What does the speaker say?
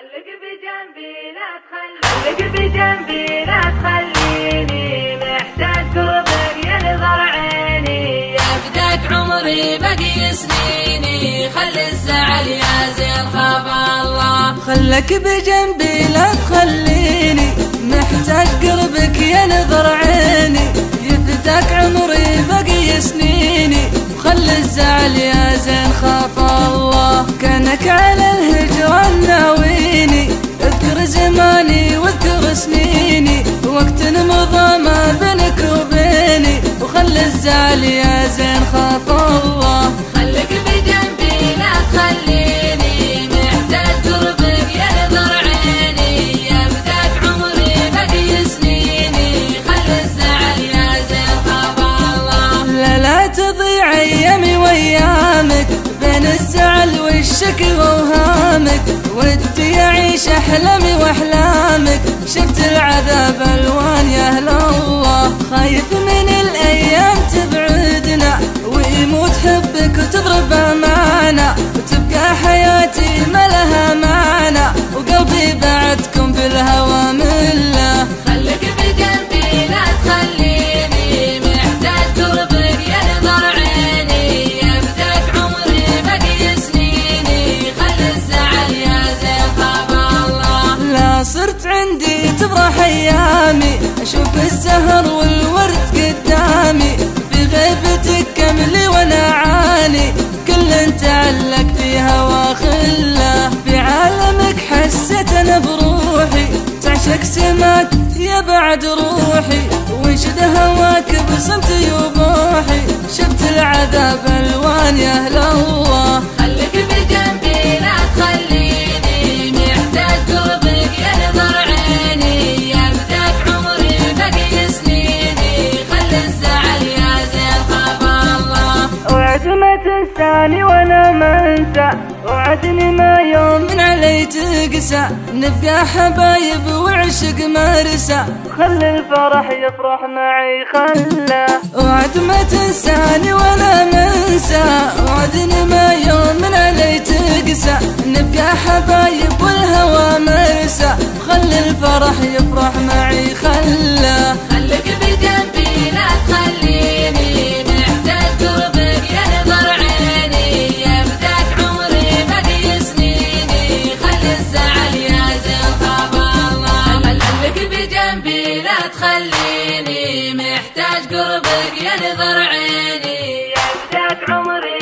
خليك بجنبي لا تخليني محتاج قربك ينظر عيني. يا بداك عمري باقي سنيني خلي الزعل يا زين خاف الله. خليك بجنبي لا تخليني محتاج قربك ينظر عيني. يا بداك عمري باقي سنيني وخلي الزعل يا زين خاف الله. كانك على الهجران ناويني اذكر زماني واذكر سنيني وقت مضى ما بينك وبيني وخلي الزعل يا زين خاف الله. خليك بجنبي لا تخليني محتاج قربك ينظر عيني. يا بداك عمري باقي سنيني خلي الزعل يا زين خاف الله. لا تضيع ايامي وايامك بين الزعل والشكوى وهامك. ودي اعيش احلامي واحلامك شفت العذاب الوان يا اهل الله. خايف من الايام تبعدنا ويموت حبك وتضرب امانه وتبقى حياتي ما لها معنى وقلبي بعدكم بالهوى مله. خليك بجنبي لا تخليني محتاج قربك ينظر عيني. يا بداك عمري باقي سنيني خلي الزعل يا زين خاف الله. لا صرت عندي تفرح ايامي اشوف الزهر والورد قدامي. في غيبتك كملي وانا اعاني كل تعلق في هوا خله. في عالمك حسيت انا بروحي تعشق سماك يا بعد روحي وانشد هواك بصمتي وبوحي شفت العذاب الوان يا اهل الله. خليك بجنبي لا تخليني محتاج قربك ينظر عيني. يا بداك عمري باقي سنيني خلي الزعل يا زين خاف الله. وعد ما تنساني وانا ما انسى وعدني ما يوم من علي تقسى. نبقى حبايب وعشق مرسى خلي الفرح يفرح معي خله. وعد ما تنساني وانا ما انسى وعدني ما يوم من علي تقسى. نبقى حبايب والهوى مرسى خلي الفرح يفرح معي خله. خليك بجنبي لا تخليني محتاج قربك ينظر عيني. يا بداك عمري باقي سنيني خلي الزعل يا زين خاف الله. خليك بجنبي لا تخليني محتاج قربك ينظر عيني. يا بداك عمري